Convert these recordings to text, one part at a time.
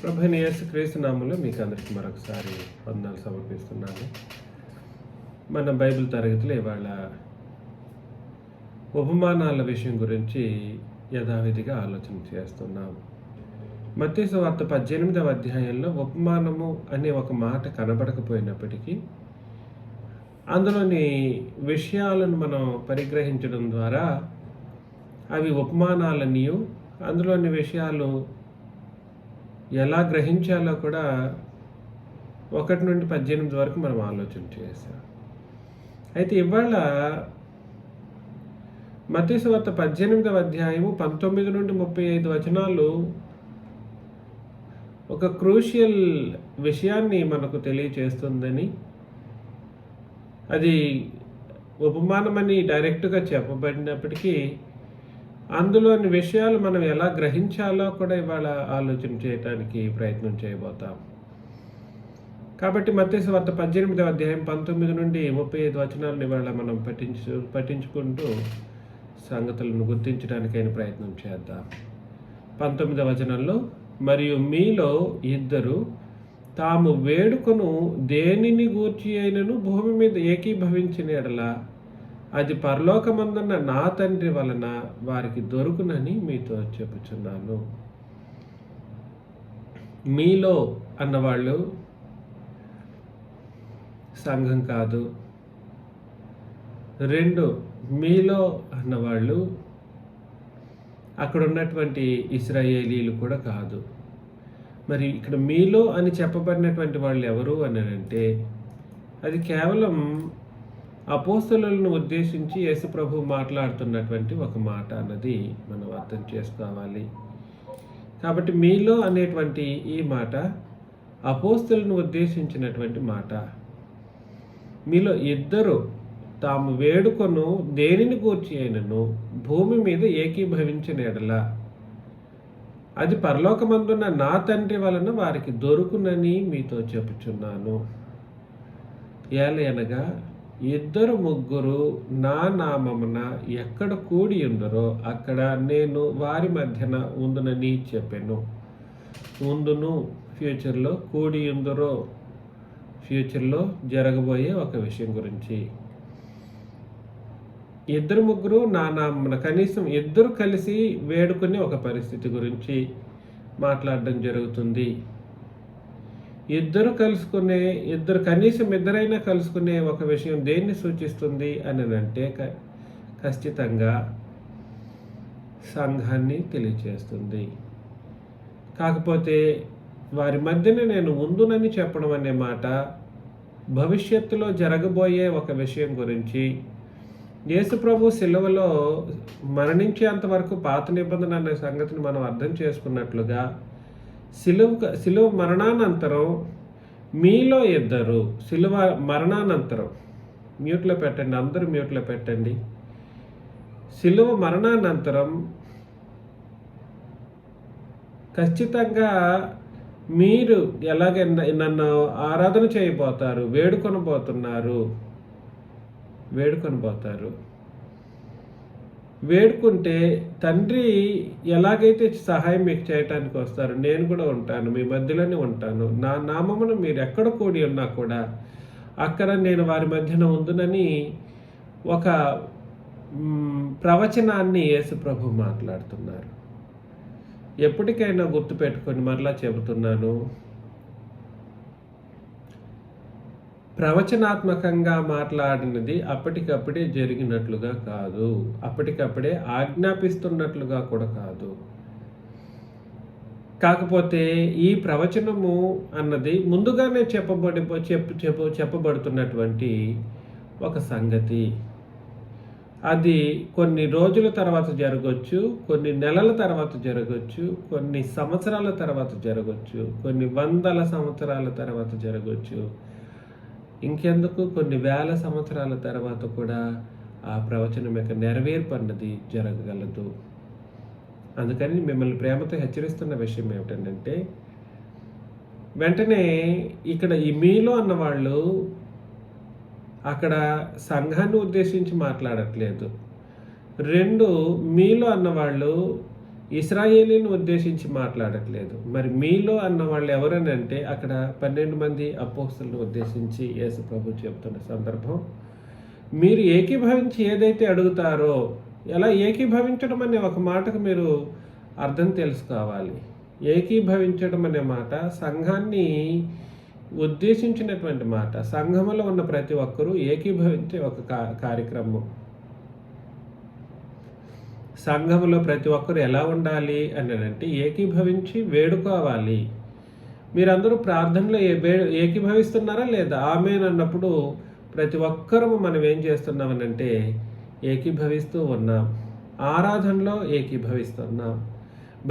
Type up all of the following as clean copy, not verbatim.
ప్రభువైన యేసుక్రీస్తు నామములో మీకు అందరికీ మరొకసారి వందనాలు సమర్పిస్తున్నాను. మన బైబిల్ తరగతిలో ఇవాళ ఉపమానాల విషయం గురించి యథావిధిగా ఆలోచన చేస్తున్నాం. మత్తయి సువార్త 18వ అధ్యాయంలో ఉపమానము అనే ఒక మాట కనబడకపోయినప్పటికీ అందులోని విషయాలను మనం పరిగ్రహించడం ద్వారా అవి ఉపమానాలనియు అందులోని విషయాలు ఎలా గ్రహించాలో కూడా 1 నుండి 18 వరకు మనం ఆలోచన చేసాం. అయితే ఇవాళ మత్తయి సువార్త 18వ అధ్యాయము 19 నుండి 35 వచనాలు ఒక క్రూషియల్ విషయాన్ని మనకు తెలియచేస్తుందని, అది ఉపమానమని డైరెక్ట్గా చెప్పబడినప్పటికీ అందులోని విషయాలు మనం ఎలా గ్రహించాలో కూడా ఇవాళ ఆలోచన చేయడానికి ప్రయత్నం చేయబోతాం. కాబట్టి మత్తయి సువార్త 18వ అధ్యాయం 19 నుండి 35 వచనాలను ఇవాళ మనం పఠించుకుంటూ సంగతులను గుర్తించడానికైన ప్రయత్నం చేద్దాం. 19వ వచనంలో, మరియు మీలో ఇద్దరు తాము వేడుకొను దేనిని గూర్చి అయినను భూమి మీద ఏకీభవించిన ఎడల అది పరలోకమందున్న నా తండ్రి వలన వారికి దొరుకునని మీతో చెప్పుచున్నాను. మీలో అన్నవాళ్ళు సంఘం కాదు. 2, మీలో అన్నవాళ్ళు అక్కడ ఉన్నటువంటి ఇశ్రాయేలీలు కూడా కాదు. మరి ఇక్కడ మీలో అని చెప్పబడినటువంటి వాళ్ళు ఎవరు అని అంటే అది కేవలం అపోస్తలులను ఉద్దేశించి యేసు ప్రభు మాట్లాడుతున్నటువంటి ఒక మాట అన్నది మనం అర్థం చేసుకోవాలి. కాబట్టి మీలో అనేటువంటి ఈ మాట అపోస్తలులను ఉద్దేశించినటువంటి మాట. మీలో ఇద్దరు తాము వేడుకొను దేనిని గూర్చి అయినను భూమి మీద ఏకీభవించిన ఎడల అది పరలోకమందున్న నా తండ్రి వలన వారికి దొరుకునని మీతో చెప్పుచున్నాను. ఏలయనగా 2-3 నా నామమున ఎక్కడ కూడి ఉందరో అక్కడ నేను వారి మధ్యన ఉందునని చెప్పాను. ఉందును ఫ్యూచర్లో, కూడి ఉందరో ఫ్యూచర్లో జరగబోయే ఒక విషయం గురించి. 2-3 నా నామమున, కనీసం 2 కలిసి వేడుకునే ఒక పరిస్థితి గురించి మాట్లాడడం జరుగుతుంది. కనీసం ఇద్దరైనా కలుసుకునే ఒక విషయం దేన్ని సూచిస్తుంది అని అంటే ఖచ్చితంగా సంఘాన్ని తెలియచేస్తుంది. కాకపోతే వారి మధ్యన నేను ఉందునని చెప్పడం అనే మాట భవిష్యత్తులో జరగబోయే ఒక విషయం గురించి, యేసు ప్రభు సిలువలో మరణించేంత వరకు పాత నిబంధన అనే సంగతిని మనం అర్థం చేసుకున్నట్లుగా సిలువ మరణానంతరం మీలో ఇద్దరు, సిలువ మరణానంతరం, మ్యూట్లో పెట్టండి, అందరూ మ్యూట్లో పెట్టండి. సిలువ మరణానంతరం ఖచ్చితంగా మీరు ఎలాగ నన్ను ఆరాధన చేయబోతారు, వేడుకొనబోతారు. వేడుకుంటే తండ్రి ఎలాగైతే సహాయం మీకు చేయటానికి వస్తారు, నేను కూడా ఉంటాను, మీ మధ్యలోనే ఉంటాను. నా నామమును మీరు ఎక్కడ కూడి ఉన్నా కూడా అక్కడ నేను వారి మధ్యన ఉందునని ఒక ప్రవచనాన్ని యేసు ప్రభు మాట్లాడుతున్నారు. ఎప్పటికైనా గుర్తుపెట్టుకొని మరలా చెబుతున్నాను, ప్రవచనాత్మకంగా మాట్లాడినది అప్పటికప్పుడే జరిగినట్లుగా కాదు, అప్పటికప్పుడే ఆజ్ఞాపిస్తున్నట్లుగా కూడా కాదు. కాకపోతే ఈ ప్రవచనము అన్నది ముందుగానే చెప్పబడుతున్నటువంటి ఒక సంగతి. అది కొన్ని రోజుల తర్వాత జరగవచ్చు, కొన్ని నెలల తర్వాత జరగవచ్చు, కొన్ని సంవత్సరాల తర్వాత జరగవచ్చు, కొన్ని వందల సంవత్సరాల తర్వాత జరగవచ్చు, ఇంకెందుకు కొన్ని వేల సంవత్సరాల తర్వాత కూడా ఆ ప్రవచనం యొక్క నెరవేర్పు అన్నది జరగగలదు. అందుకని మిమ్మల్ని ప్రేమతో హెచ్చరిస్తున్న విషయం ఏమిటంటే, వెంటనే ఇక్కడ ఈ మీలో అన్నవాళ్ళు అక్కడ సంఘాన్ని ఉద్దేశించి మాట్లాడట్లేదు. 2, మీలో అన్నవాళ్ళు ఇశ్రాయేలీని ఉద్దేశించి మాట్లాడట్లేదు. మరి మీలో అన్న వాళ్ళు ఎవరని అంటే అక్కడ 12 మంది అపోస్తలుని ఉద్దేశించి యేసు ప్రభు చెప్తున్న సందర్భం. మీరు ఏకీభవించి ఏదైతే అడుగుతారో, ఎలా ఏకీభవించడం అనే ఒక మాటకు మీరు అర్థం తెలుసుకోవాలి. ఏకీభవించడం అనే మాట సంఘాన్ని ఉద్దేశించినటువంటి మాట. సంఘములో ఉన్న ప్రతి ఒక్కరూ ఏకీభవించే ఒక కార్యక్రమం. సంఘములో ప్రతి ఒక్కరు ఎలా ఉండాలి అని అంటే ఏకీభవించి వేడుకోవాలి. మీరందరూ ప్రార్థనలో ఏకీభవిస్తున్నారా లేదా? ఆమేన్ అన్నప్పుడు ప్రతి ఒక్కరూ మనం ఏం చేస్తున్నామనంటే ఏకీభవిస్తూ ఉన్నాం. ఆరాధనలో ఏకీభవిస్తున్నాం.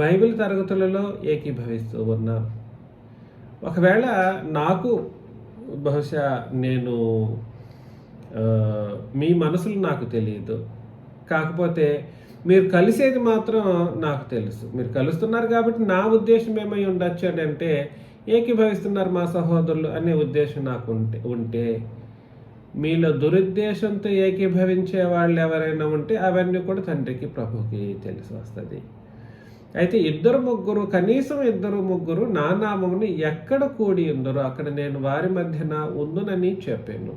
బైబిల్ తరగతులలో ఏకీభవిస్తూ ఉన్నాం. ఒకవేళ నాకు బహుశా నేను మీ మనసులు నాకు తెలియదు, కాకపోతే మీరు కలిసేది మాత్రం నాకు తెలుసు. మీరు కలుస్తున్నారు కాబట్టి నా ఉద్దేశం ఏమై ఉండొచ్చు అని అంటే ఏకీభవిస్తున్నారు మా సహోదరులు అనే ఉద్దేశం నాకు ఉంటే మీలో దురుద్దేశంతో ఏకీభవించే వాళ్ళు ఎవరైనా ఉంటే అవన్నీ కూడా తండ్రికి ప్రభుకి తెలిసి వస్తుంది. అయితే కనీసం ఇద్దరు ముగ్గురు నా నామముని ఎక్కడ కూడి ఉందరో అక్కడ నేను వారి మధ్యన ఉందునని చెప్పాను.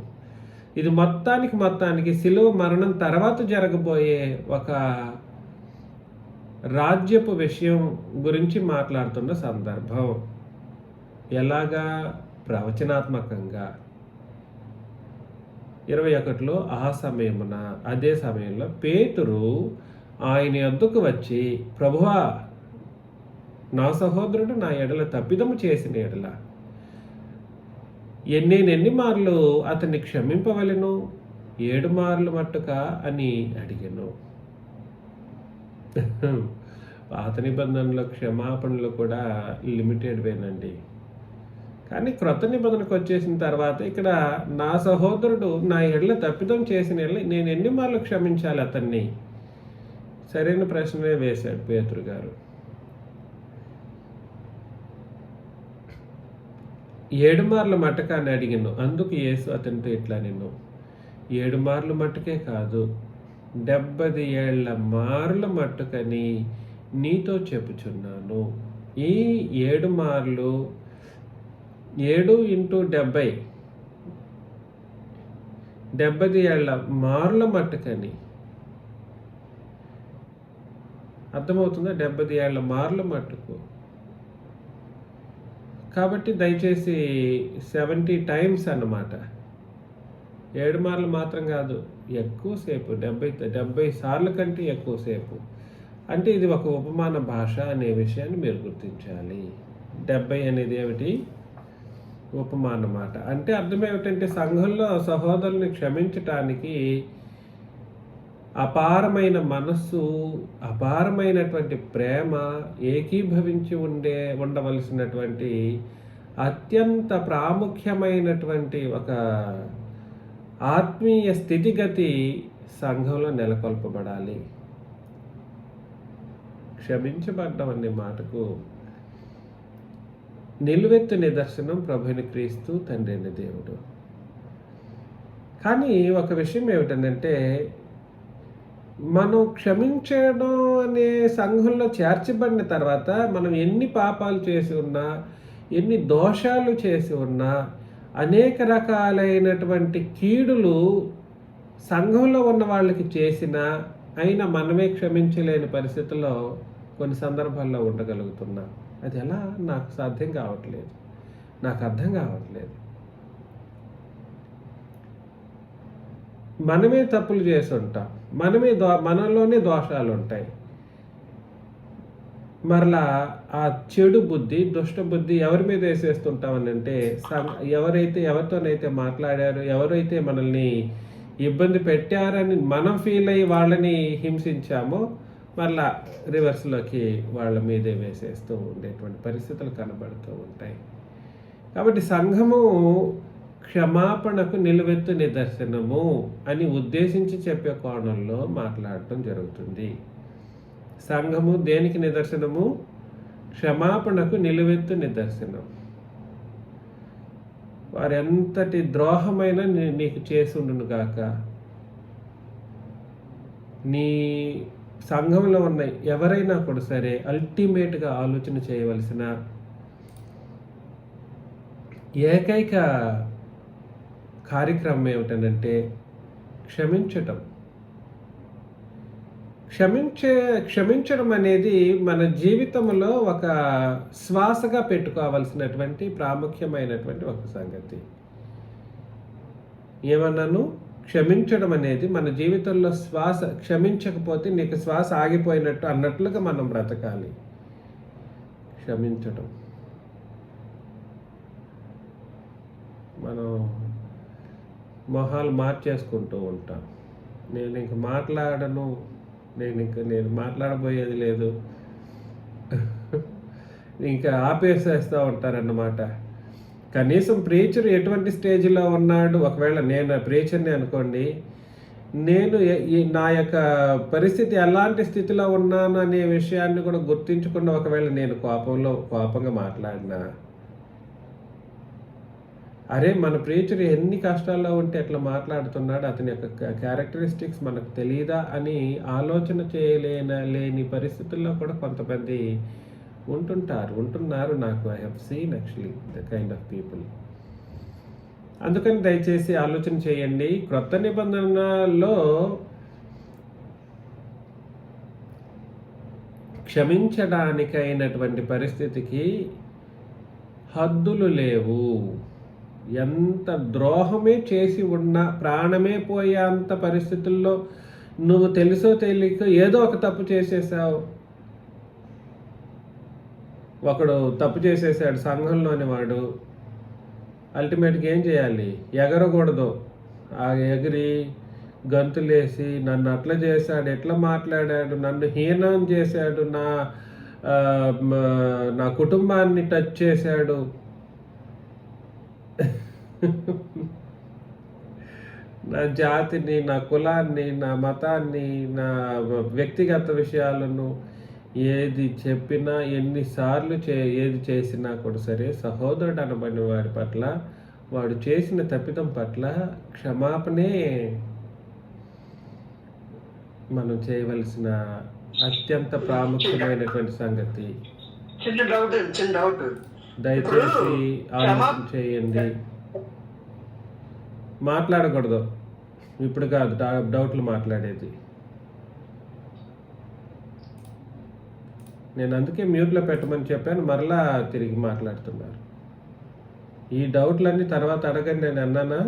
ఇది మొత్తానికి శిలువ మరణం తర్వాత జరగబోయే ఒక రాజ్యపు విషయం గురించి మాట్లాడుతున్న సందర్భం. ఎలాగా? ప్రవచనాత్మకంగా 21లో అదే సమయంలో పేతురు ఆయన యొద్దకు వచ్చి, ప్రభువా, నా సహోదరుడు నా ఎడల తప్పిదము చేసిన ఎడల ఎన్ని మార్లు అతన్ని క్షమింపవలెను? 7 మార్లు మట్టుకా అని అడిగాను. పాత నిబంధనలో క్షమాపణలు కూడా లిమిటెడ్వేనండి. కానీ క్రొత్త నిబంధనకు వచ్చేసిన తర్వాత ఇక్కడ నా సహోదరుడు నా ఎడల తప్పిదం చేసిన ఎడల నేను ఎన్ని మార్లు క్షమించాలి అతన్ని? సరైన ప్రశ్నే వేశాడు పేతురు గారు. 7 మార్లు మట్టుక అని అడిగాను. అందుకు యేసు అతనితో ఇట్లా, నేను 7 మార్లు మట్టుకే కాదు 70 ఏళ్ల మార్లు మట్టుకని నీతో చెప్పుచున్నాను. ఈ 7 మార్లు 7 × 70 70 ఏళ్ల మార్ల మట్టుకని. అర్థమవుతుందా? 70 ఏళ్ల మార్ల మట్టుకు. కాబట్టి దయచేసి 70 టైమ్స్ అన్నమాట. 7 మార్లు మాత్రం కాదు, ఎక్కువసేపు, 70 సార్ల కంటే ఎక్కువసేపు. అంటే ఇది ఒక ఉపమాన భాష అనే విషయాన్ని మీరు గుర్తించాలి. 70 అనేది ఏమిటి? ఉపమాన మాట. అంటే అర్థం ఏమిటంటే సంఘంలో సహోదరుని క్షమించటానికి అపారమైన మనస్సు, అపారమైనటువంటి ప్రేమ, ఏకీభవించి ఉండవలసినటువంటి అత్యంత ప్రాముఖ్యమైనటువంటి ఒక ఆత్మీయ స్థితిగతి సంఘంలో నెలకొల్పబడాలి. క్షమించబడ్డం అనే మాటకు నిలువెత్తు నిదర్శనం ప్రభువైన క్రీస్తు తండ్రి అయిన దేవుడు. కానీ ఒక విషయం ఏమిటంటే మనం క్షమించడం అనే సంఘంలో చేర్చబడిన తర్వాత మనం ఎన్ని పాపాలు చేసి ఉన్నా, ఎన్ని దోషాలు చేసి ఉన్నా, అనేక రకాలైనటువంటి కీడులు సంఘంలో ఉన్న వాళ్ళకి చేసినా అయినా మనమే క్షమించలేని పరిస్థితుల్లో కొన్ని సందర్భాల్లో ఉండగలుగుతున్నా. అది ఎలా? నాకు సాధ్యం కావట్లేదు, నాకు అర్థం కావట్లేదు. మనమే తప్పులు చేసి ఉంటాం, మనలోనే దోషాలు ఉంటాయి. మరలా ఆ చెడు బుద్ధి, దుష్ట బుద్ధి ఎవరి మీద వేసేస్తుంటామని అంటే ఎవరితోనైతే మాట్లాడారు, ఎవరైతే మనల్ని ఇబ్బంది పెట్టారని మనం ఫీల్ అయ్యి వాళ్ళని హింసించామో మరలా రివర్స్లోకి వాళ్ళ మీదే వేసేస్తూ ఉండేటువంటి పరిస్థితులు కనబడుతూ ఉంటాయి. కాబట్టి సంఘము క్షమాపణకు నిలువెత్తు నిదర్శనము అని ఉద్దేశించి చెప్పే కోణంలో మాట్లాడటం జరుగుతుంది. సంఘము దేనికి నిదర్శనము? క్షమాపణకు నిలువెత్తు నిదర్శనం. వారెంతటి ద్రోహమైనా నీకు చేసి ఉండును గాక, నీ సంఘంలో ఉన్న ఎవరైనా కూడా సరే అల్టిమేట్గా ఆలోచన చేయవలసిన ఏకైక కార్యక్రమం ఏమిటనంటే క్షమించటం. క్షమించడం అనేది మన జీవితంలో ఒక శ్వాసగా పెట్టుకోవాల్సినటువంటి ప్రాముఖ్యమైనటువంటి ఒక సంగతి. ఏమన్నాను? క్షమించడం అనేది మన జీవితంలో క్షమించకపోతే నీకు శ్వాస ఆగిపోయినట్టు అన్నట్లుగా మనం బ్రతకాలి. క్షమించడం. మనం మొహాలు మార్చేసుకుంటూ ఉంటాం. నేను ఇంక మాట్లాడను, నేను మాట్లాడబోయేది లేదు, ఇంకా ఆపేసేస్తూ ఉంటారన్నమాట. కనీసం ప్రీచర్ ఎటువంటి స్టేజ్లో ఉన్నాడు, ఒకవేళ నేను ప్రీచర్ని అనుకోండి, నేను నా యొక్క పరిస్థితి ఎలాంటి స్థితిలో ఉన్నాను అనే విషయాన్ని కూడా గుర్తించకుండా ఒకవేళ నేను కోపంగా మాట్లాడినా, అరే మన ప్రీచర్ ఎన్ని కష్టాల్లో ఉంటే ఎట్లా మాట్లాడుతున్నాడు, అతని యొక్క క్యారెక్టరిస్టిక్స్ మనకు తెలియదా అని ఆలోచన లేని పరిస్థితుల్లో కూడా కొంతమంది ఉంటున్నారు. నాకు I have seen actually the kind of people. అందుకని దయచేసి ఆలోచన చేయండి. క్రొత్త నిబంధనలో క్షమించడానికైనటువంటి పరిస్థితికి హద్దులు లేవు. ఎంత ద్రోహమే చేసి ఉన్నా, ప్రాణమే పోయేంత పరిస్థితుల్లో నువ్వు తెలుసో తెలియక ఏదో ఒక తప్పు చేసేసావు. ఒకడు తప్పు చేసేసాడు సంఘంలోని వాడు, అల్టిమేట్గా ఏం చేయాలి? ఎగరకూడదు. ఆ ఎగిరి గంతులేసి నన్ను అట్లా చేశాడు, ఎట్లా మాట్లాడాడు, నన్ను హీనం చేశాడు, నా కుటుంబాన్ని టచ్ చేశాడు, నా జాతిని, నా కులాన్ని, నా మతాన్ని, నా వ్యక్తిగత విషయాలను ఏది చెప్పినా, ఎన్నిసార్లు ఏది చేసినా కూడా సరే, సహోదరుడు అనబడిన వాడి పట్ల, వాడు చేసిన తప్పిదం పట్ల క్షమాపణే మనం చేయవలసిన అత్యంత ప్రాముఖ్యమైనటువంటి సంగతి. దయచేసి ఆలోచన చేయండి. మాట్లాడకూడదు, ఇప్పుడు కాదు డౌట్లు మాట్లాడేది. నేను అందుకే మ్యూట్లో పెట్టమని చెప్పాను, మరలా తిరిగి మాట్లాడుతున్నారు. ఈ డౌట్లన్నీ తర్వాత అడగండి నేను అన్నానా?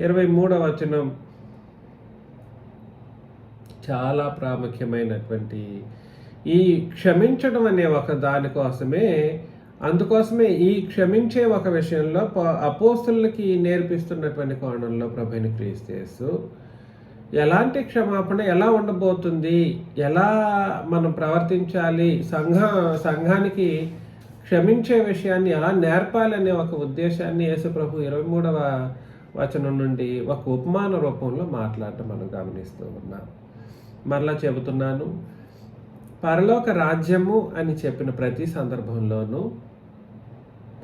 23వ వచనం చాలా ప్రాముఖ్యమైనటువంటి ఈ క్షమించడం అనే ఒక దానికోసమే, అందుకోసమే ఈ క్షమించే ఒక విషయంలో అపోస్తులకి నేర్పిస్తున్నటువంటి కోణంలో ప్రభువుని క్రీస్తు యేసు ఎలాంటి క్షమాపణ ఎలా ఉండబోతుంది, ఎలా మనం ప్రవర్తించాలి, సంఘానికి క్షమించే విషయాన్ని ఎలా నేర్పాలనే ఒక ఉద్దేశాన్ని యేసు ప్రభు 23వ వచనం నుండి ఒక ఉపమాన రూపంలో మాట్లాడటం మనం గమనిస్తూ ఉన్నాం. మరలా చెబుతున్నాను, పరలోక రాజ్యము అని చెప్పిన ప్రతి సందర్భంలోనూ,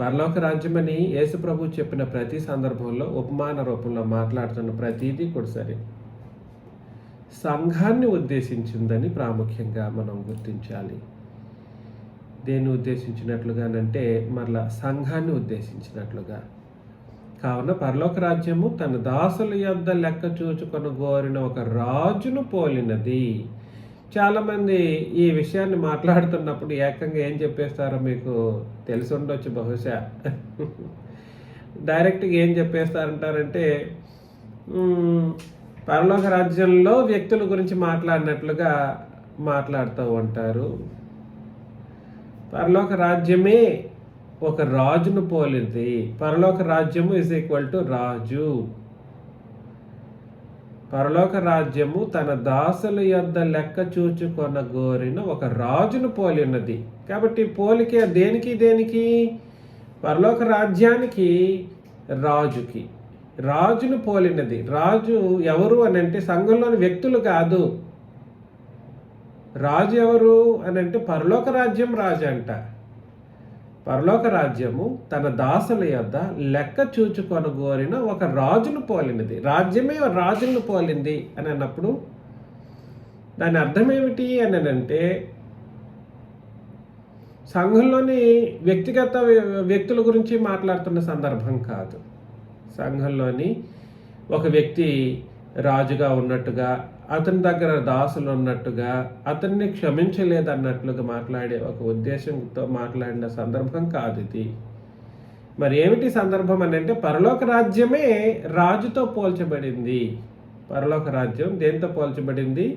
పరలోక రాజ్యమని యేసు ప్రభు చెప్పిన ప్రతి సందర్భంలో ఉపమాన రూపంలో మాట్లాడుతున్న ప్రతిదీ కూడా సరే సంఘాన్ని ఉద్దేశించిందని ప్రాముఖ్యంగా మనం గుర్తించాలి. దేన్ని ఉద్దేశించినట్లుగానంటే మరలా సంఘాన్ని ఉద్దేశించినట్లుగా. కావున పరలోక రాజ్యము తన దాసుల యొద్ద లెక్క చూచుకొని కోరిన ఒక రాజును పోలినది. చాలామంది ఈ విషయాన్ని మాట్లాడుతున్నప్పుడు ఏకంగా ఏం చెప్పేస్తారో మీకు తెలిసి ఉండొచ్చు బహుశా. డైరెక్ట్గా ఏం చెప్పేస్తారంటారంటే, పరలోక రాజ్యంలో వ్యక్తుల గురించి మాట్లాడినట్లుగా మాట్లాడుతూ ఉంటారు. పరలోక రాజ్యమే ఒక రాజును పోలింది. పరలోక రాజ్యము ఈజ్ ఈక్వల్ టు రాజు. పరలోక రాజ్యము తన దాసుల యొద్ద లెక్క చూచుకొన గోరిన ఒక రాజును పోలి ఉన్నది. కాబట్టి పోలిక దేనికి? పరలోక రాజ్యానికి, రాజుకి. రాజును పోలినది. రాజు ఎవరు అని అంటే సంఘంలోని వ్యక్తులు కాదు. రాజు ఎవరు అని అంటే పరలోక రాజ్యం రాజు అంట. పరలోక రాజ్యము తన దాసుల యొద్ద లెక్క చూచుకొనగోరిన ఒక రాజును పోలినది. రాజ్యమే రాజును పోలింది అని అన్నప్పుడు దాని అర్థం ఏమిటి అని అంటే, సంఘంలోని వ్యక్తిగత వ్యక్తుల గురించి మాట్లాడుతున్న సందర్భం కాదు. సంఘంలోని ఒక వ్యక్తి రాజుగా ఉన్నట్టుగా, అతని దగ్గర దాసులు ఉన్నట్టుగా, అతన్ని క్షమించలేదన్నట్లుగా మాట్లాడే ఒక ఉద్దేశంతో మాట్లాడిన సందర్భం కాదు ఇది. మరి ఏమిటి సందర్భం అని అంటే, పరలోక రాజ్యమే రాజుతో పోల్చబడింది. పరలోక రాజ్యం దేంతో పోల్చబడింది?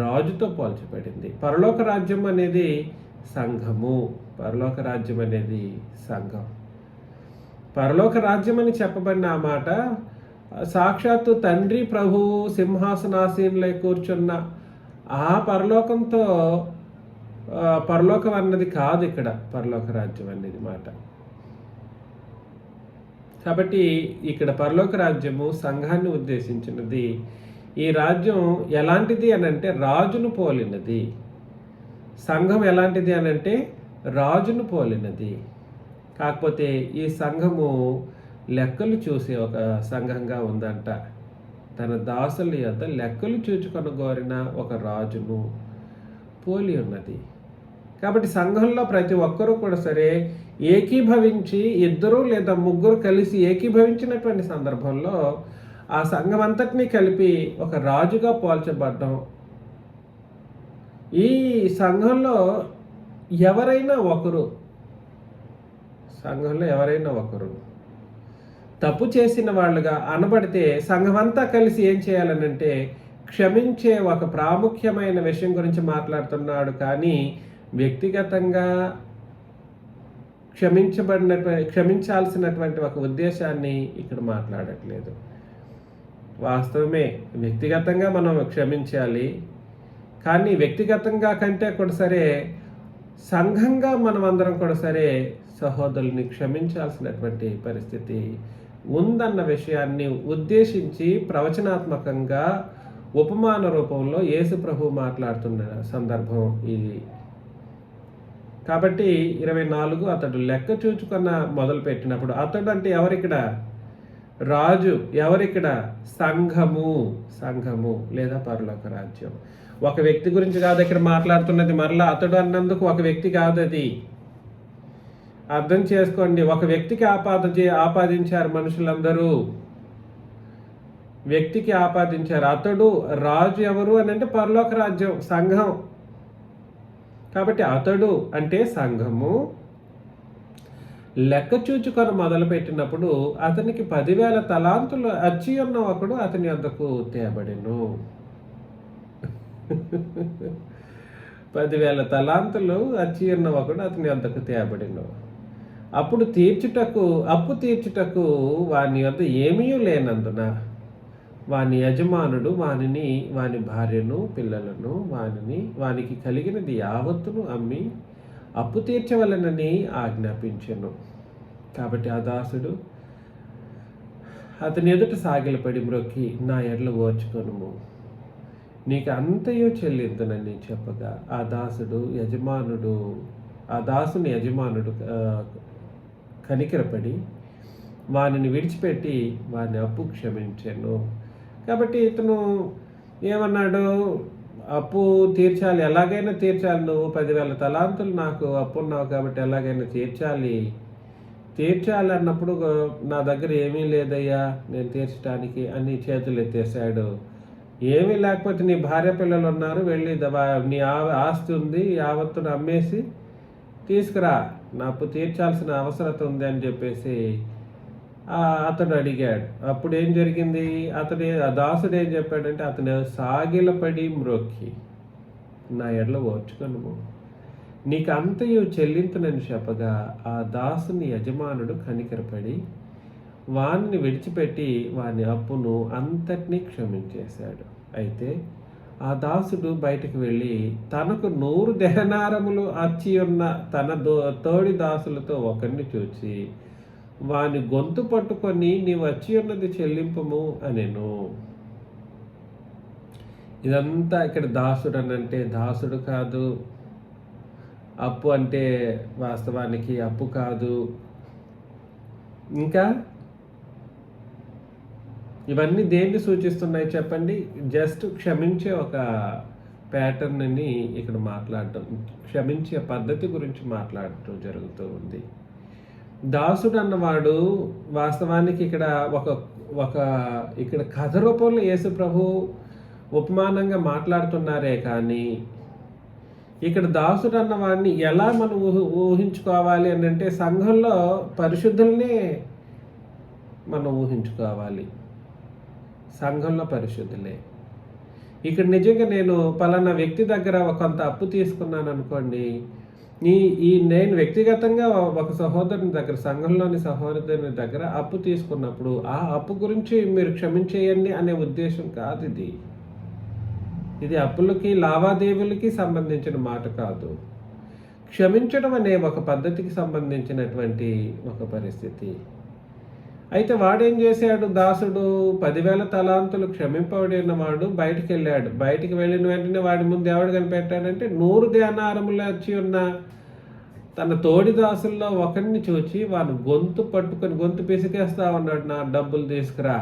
రాజుతో పోల్చబడింది. పరలోక రాజ్యం అనేది సంఘము. పరలోక రాజ్యం అనేది సంఘం. పరలోక రాజ్యం అని చెప్పబడిన ఆ మాట సాక్షాత్తు తండ్రి ప్రభువు సింహాసనాసీనులై కూర్చున్న ఆ పరలోకంతో, పరలోకం అన్నది కాదు ఇక్కడ పరలోక రాజ్యం అనేది మాట. కాబట్టి ఇక్కడ పరలోక రాజ్యము సంఘాన్ని ఉద్దేశించినది. ఈ రాజ్యం ఎలాంటిది అని అంటే రాజును పోలినది. సంఘం ఎలాంటిది అని అంటే రాజును పోలినది. కాకపోతే ఈ సంఘము లెక్కలు చూసే ఒక సంఘంగా ఉందంట. తన దాసుల యొద్ద లెక్కలు చూచుకొనగోరిన ఒక రాజును పోలి ఉన్నది. కాబట్టి సంఘంలో ప్రతి ఒక్కరూ కూడా సరే ఏకీభవించి, ఇద్దరు లేదా ముగ్గురు కలిసి ఏకీభవించినటువంటి సందర్భంలో ఆ సంఘం అంతటినీ కలిపి ఒక రాజుగా పోల్చబడ్డం. ఈ సంఘంలో ఎవరైనా ఒకరు తప్పు చేసిన వాళ్ళుగా అనబడితే సంఘమంతా కలిసి ఏం చేయాలనంటే క్షమించే ఒక ప్రాముఖ్యమైన విషయం గురించి మాట్లాడుతున్నాడు. కానీ వ్యక్తిగతంగా క్షమించాల్సినటువంటి ఒక ఉద్దేశాన్ని ఇక్కడ మాట్లాడట్లేదు. వాస్తవమే, వ్యక్తిగతంగా మనం క్షమించాలి. కానీ వ్యక్తిగతంగా కంటే కూడా సరే సంఘంగా మనం అందరం కూడా సరే సహోదరుల్ని క్షమించాల్సినటువంటి పరిస్థితి ఉందన్న విషయాన్ని ఉద్దేశించి ప్రవచనాత్మకంగా ఉపమాన రూపంలో యేసు ప్రభు మాట్లాడుతున్న సందర్భం ఇది. కాబట్టి 24 అతడు లెక్క చూచుకున్న మొదలు పెట్టినప్పుడు, అతడు అంటే ఎవరిక్కడ? రాజు. ఎవరిక్కడ? సంఘము లేదా పరలోక రాజ్యం. ఒక వ్యక్తి గురించి కాదు ఇక్కడ మాట్లాడుతున్నది. మరలా అతడు అన్నందుకు ఒక వ్యక్తి కాదు అది. అర్థం చేసుకోండి. ఒక వ్యక్తికి ఆపాదించారు మనుషులందరూ. వ్యక్తికి ఆపాదించారు. అతడు రాజు ఎవరు అని అంటే పరలోక రాజ్యం, సంఘం. కాబట్టి అతడు అంటే సంఘము లెక్క చూచుకొని మొదలుపెట్టినప్పుడు అతనికి 10,000 తలాంతులు అచ్చి ఉన్న ఒకడు అతని వద్దకు తేబడెను. 10,000 తలాంతులు అచ్చి ఉన్న ఒకడు అతని వద్దకు తేబడెను. అప్పుడు అప్పు తీర్చుటకు వాని వద్ద ఏమీ లేనందున వాని యజమానుడు వాని భార్యను పిల్లలను వానికి కలిగినది యావత్తును అమ్మి అప్పు తీర్చవలనని ఆజ్ఞాపించెను. కాబట్టి ఆ దాసుడు అతని ఎదుట సాగిలపడి మ్రొక్కి, నా ఎడ్ల ఓర్చుకొనుము, నీకు అంతయు చెల్లింతునని చెప్పగా ఆ దాసుని యజమానుడు కనికరపడి వానిని విడిచిపెట్టి వాని అప్పు క్షమించెను. కాబట్టి ఇతను ఏమన్నాడు? అప్పు తీర్చాలి, ఎలాగైనా తీర్చాలి. నువ్వు 10,000 తలాంతులు నాకు అప్పు ఉన్నావు కాబట్టి ఎలాగైనా తీర్చాలి అన్నప్పుడు నా దగ్గర ఏమీ లేదయ్యా నేను తీర్చడానికి అని చేతులు ఎత్తేసాడు. ఏమీ లేకపోతే నీ భార్య పిల్లలు ఉన్నారు, వెళ్ళి నీ ఆస్తి ఉంది యావత్తును అమ్మేసి తీసుకురా, నా అప్పు తీర్చాల్సిన అవసరం ఉంది అని చెప్పేసి అతడు అడిగాడు. అప్పుడు ఏం జరిగింది? ఆ దాసుడు ఏం చెప్పాడంటే, అతను సాగిలపడి మ్రొక్కి, నా ఎడ్ల ఓర్చుకొనుము, నీకు అంతయు చెల్లింతునని చెప్పగా ఆ దాసుని యజమానుడు కనికరపడి వానిని విడిచిపెట్టి వాని అప్పును అంతటినీ క్షమించేశాడు. అయితే ఆ దాసుడు బయటకు వెళ్ళి తనకు 100 దెనారములు అచ్చి ఉన్న తన తోడి దాసులతో ఒకరిని చూచి వాని గొంతు పట్టుకొని నీవు వచ్చి ఉన్నది చెల్లింపము అనెను. ఇదంతా ఇక్కడ దాసుడు అనంటే దాసుడు కాదు, అప్పు అంటే వాస్తవానికి అప్పు కాదు. ఇంకా ఇవన్నీ దేన్ని సూచిస్తున్నాయి చెప్పండి? జస్ట్ క్షమించే ఒక ప్యాటర్న్‌ని ఇక్కడ మాట్లాడటం, క్షమించే పద్ధతి గురించి మాట్లాడటం జరుగుతూ ఉంది. దాసుడు అన్నవాడు వాస్తవానికి ఇక్కడ ఒక ఒక ఇక్కడ కథ రూపంలో యేసు ప్రభు ఉపమానంగా మాట్లాడుతున్నారే కానీ, ఇక్కడ దాసుడు అన్నవాడిని ఎలా మనం ఊహించుకోవాలి అని అంటే, సంఘంలో పరిశుద్ధులనే మనం ఊహించుకోవాలి. సంఘంలో పరిశుద్ధులే. ఇక్కడ నిజంగా నేను పలానా వ్యక్తి దగ్గర కొంత అప్పు తీసుకున్నాను అనుకోండి, ఈ ఈ నేను వ్యక్తిగతంగా ఒక సహోదరుని దగ్గర, సంఘంలోని సహోదరుని దగ్గర అప్పు తీసుకున్నప్పుడు ఆ అప్పు గురించి మీరు క్షమించేయండి అనే ఉద్దేశం కాదు ఇది. ఇది అప్పులకి లావాదేవీలకి సంబంధించిన మాట కాదు. క్షమించడం అనే ఒక పద్ధతికి సంబంధించినటువంటి ఒక పరిస్థితి. అయితే వాడేం చేశాడు? దాసుడు 10,000 తలాంతులు క్షమింపబడిన వాడు బయటికి వెళ్ళాడు. బయటికి వెళ్ళిన వెంటనే వాడి ముందు ఎవడు కనిపెట్టాడంటే, 100 దేనారములు వచ్చి ఉన్న తన తోడి దాసుల్లో ఒకరిని చూచి వాడు గొంతు పట్టుకొని గొంతు పిసికేస్తా ఉన్నాడు, నా డబ్బులు తీసుకురా.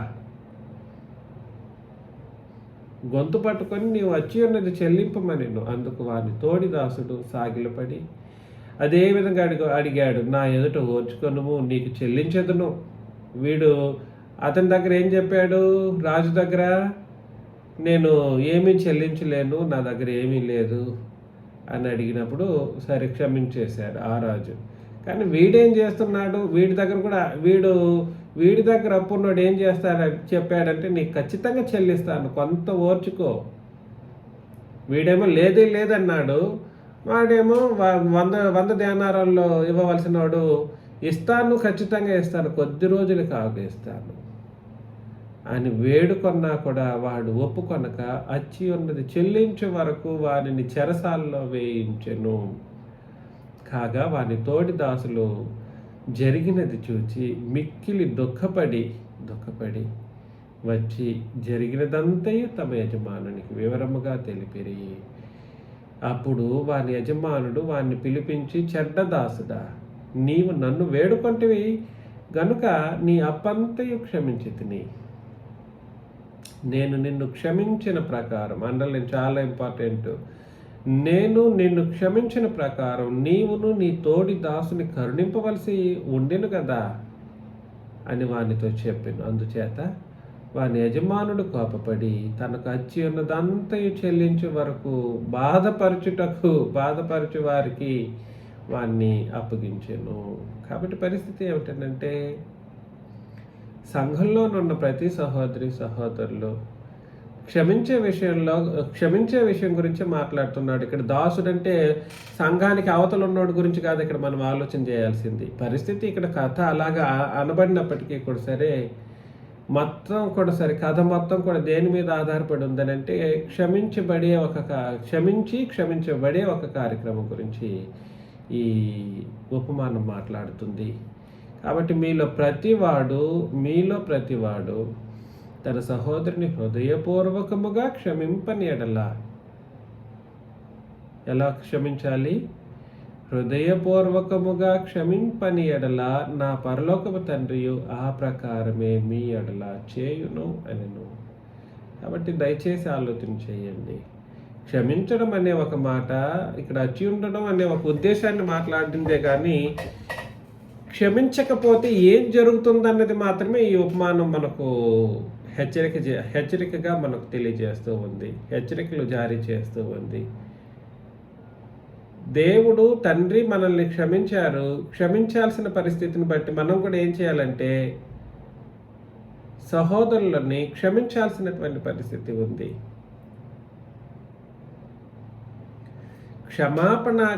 గొంతు పట్టుకొని నీవు వచ్చి ఉన్నది చెల్లింపమని. అందుకు వాడిని తోడి దాసుడు సాగిలపడి అదేవిధంగా అడిగాడు, నా ఎదుట ఓర్చుకొనుము, నీకు చెల్లించదును. వీడు అతని దగ్గర ఏం చెప్పాడు? రాజు దగ్గర, నేను ఏమీ చెల్లించలేను, నా దగ్గర ఏమీ లేదు అని అడిగినప్పుడు సరే క్షమించేశాడు ఆ రాజు. కానీ వీడేం చేస్తున్నాడు? వీడి దగ్గర కూడా వీడి దగ్గర అప్పున్నాడు ఏం చేస్తాడని చెప్పాడంటే, నీకు ఖచ్చితంగా చెల్లిస్తాను, కొంత ఓర్చుకో. వీడేమో లేదన్నాడు. వాడేమో 100 దేనారాల్లో ఇవ్వవలసిన వాడు, ఇస్తాను, ఖచ్చితంగా ఇస్తాను, కొద్ది రోజులకి ఆగిస్తాను అని వేడుకొన్నా కూడా వాడు ఒప్పుకొనక అచ్చి ఉన్నది చెల్లించే వరకు వారిని చెరసాలలో వేయించెను. కాగా వాని తోడి దాసులు జరిగినది చూచి మిక్కిలి దుఃఖపడి వచ్చి జరిగినదంతయు తమ యజమానునికి వివరముగా తెలిపిరి. అప్పుడు వాని యజమానుడు వాణ్ణి పిలిపించి, చెడ్డ దాసుడా, నీవు నన్ను వేడుకొంటివి గనుక నీ అప్పంతయు క్షమించితిని. నేను నిన్ను క్షమించిన ప్రకారం, అందులో చాలా ఇంపార్టెంట్, నేను నిన్ను క్షమించిన ప్రకారం నీవును నీ తోడి దాసుని కరుణింపవలసి ఉండెను కదా అని వానితో చెప్పాను. అందుచేత వాని యజమానుడు కోపపడి తనకు అచ్చి ఉన్నదంతయు చెల్లించే వరకు బాధపరచు వారికి వాన్ని అప్పగించెను. కాబట్టి పరిస్థితి ఏమిటంటే, సంఘంలోనున్న ప్రతి సహోదరులు క్షమించే విషయం గురించి మాట్లాడుతున్నాడు. ఇక్కడ దాసుడంటే సంఘానికి అవతల ఉన్నోడి గురించి కాదు ఇక్కడ మనం ఆలోచన చేయాల్సింది. పరిస్థితి ఇక్కడ కథ అలాగా అనబడినప్పటికీ కూడా సరే, కథ మొత్తం కూడా దేని మీద ఆధారపడి ఉందనంటే, క్షమించబడే ఒక కార్యక్రమం గురించి ఈ ఉపమానం మాట్లాడుతుంది. కాబట్టి మీలో ప్రతివాడు తన సహోదరుని హృదయపూర్వకముగా క్షమింపని ఎడల, ఎలా క్షమించాలి? హృదయపూర్వకముగా క్షమింపని ఎడల నా పరలోకపు తండ్రియు ఆ ప్రకారమే మీ ఎడల చేయును అనెను. కాబట్టి దయచేసి ఆలోచన చేయండి. క్షమించడం అనే ఒక మాట ఇక్కడ అచ్చి ఉండడం అనే ఒక ఉద్దేశాన్ని మాట్లాడిందే కానీ, క్షమించకపోతే ఏం జరుగుతుందన్నది మాత్రమే ఈ ఉపమానం మనకు హెచ్చరికగా మనకు తెలియజేస్తూ ఉంది, హెచ్చరికలు జారీ చేస్తూ ఉంది. దేవుడు తండ్రి మనల్ని క్షమించాల్సిన పరిస్థితిని బట్టి మనం కూడా ఏం చేయాలంటే సహోదరులని క్షమించాల్సినటువంటి పరిస్థితి ఉంది.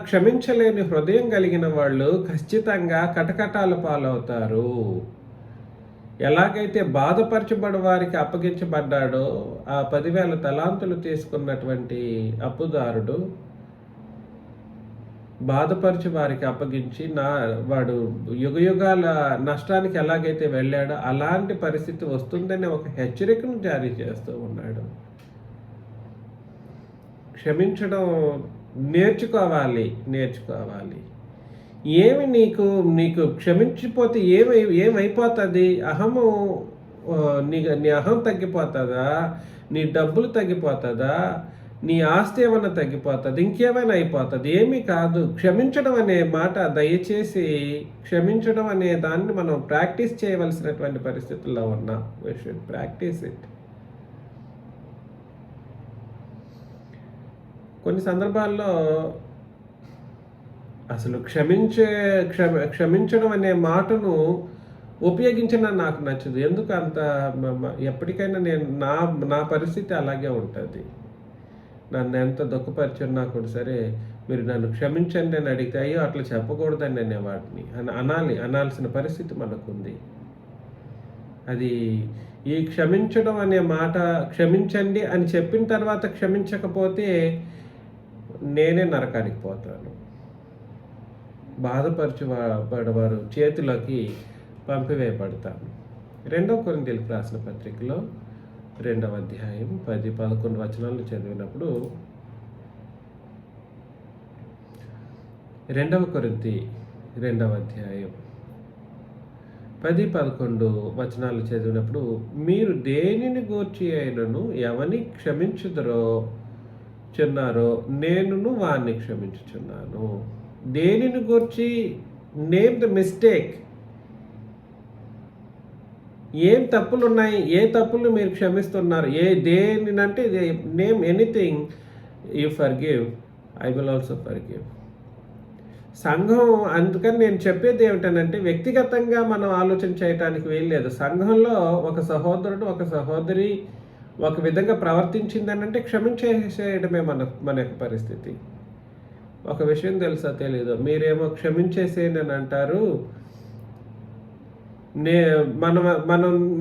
క్షమించలేని హృదయం కలిగిన వాళ్ళు ఖచ్చితంగా కటకటాల పాలవుతారు. ఎలాగైతే బాధపరచబడి వారికి అప్పగించబడ్డాడో, ఆ 10,000 తలాంతులు తీసుకున్నటువంటి అప్పుదారుడు బాధపరిచి వారికి అప్పగించి వాడు యుగయుగాల నష్టానికి ఎలాగైతే వెళ్ళాడో అలాంటి పరిస్థితి వస్తుందని ఒక హెచ్చరికను జారీ చేస్తూ ఉన్నాడు. క్షమించడం నేర్చుకోవాలి. ఏమి నీకు నీకు క్షమించిపోతే ఏమైపోతుంది? అహము నీ అహం తగ్గిపోతుందా? నీ డబ్బులు తగ్గిపోతుందా? నీ ఆస్తి ఏమైనా తగ్గిపోతుంది? ఇంకేమైనా అయిపోతుంది? ఏమీ కాదు. క్షమించడం అనే మాట దయచేసి క్షమించడం అనే దాన్ని మనం ప్రాక్టీస్ చేయవలసినటువంటి పరిస్థితుల్లో ఉన్నాం. We should practice it. కొన్ని సందర్భాల్లో అసలు క్షమించడం అనే మాటను ఉపయోగించిన నాకు నచ్చదు. ఎందుకు అంత ఎప్పటికైనా నేను నా పరిస్థితి అలాగే ఉంటుంది. నన్ను ఎంత దుఃఖపరిచినా కూడా సరే, మీరు నన్ను క్షమించండి అని అడిగితే, అయ్యో అట్లా చెప్పకూడదని అనే వాటిని అనాల్సిన పరిస్థితి మనకుంది. అది ఈ క్షమించడం అనే మాట, క్షమించండి అని చెప్పిన తర్వాత క్షమించకపోతే నేనే నరకానికి పోతాను. బాధపరచబడవారు చేతిలోకి పంపివేయబడతాను. 2 కొరింథీయులకు రాసిన పత్రికలో 2వ అధ్యాయం 10-11 వచనాలు చదివినప్పుడు, 2 కొరింథీ 2వ అధ్యాయం 10-11 వచనాలు చదివినప్పుడు, మీరు దేనిని గూర్చి అయినను ఎవని క్షమించుచున్నారో నేనును వాణ్ణి క్షమించుచున్నాను. దేనిని గూర్చి? Name the mistake. ఏం తప్పులు ఉన్నాయి? ఏ తప్పులు మీరు క్షమిస్తున్నారు? దేనినంటే name anything you forgive, I will also forgive. సంఘం, అందుకని నేను చెప్పేది ఏమిటనంటే, వ్యక్తిగతంగా మనం ఆలోచన చేయటానికి వీల్లేదు. సంఘంలో ఒక సహోదరుడు ఒక సహోదరి ఒక విధంగా ప్రవర్తించిందనంటే క్షమించేసేయడమే మన యొక్క పరిస్థితి. ఒక విషయం తెలుసా తెలీదు, మీరేమో క్షమించేసేయండి అని అంటారు.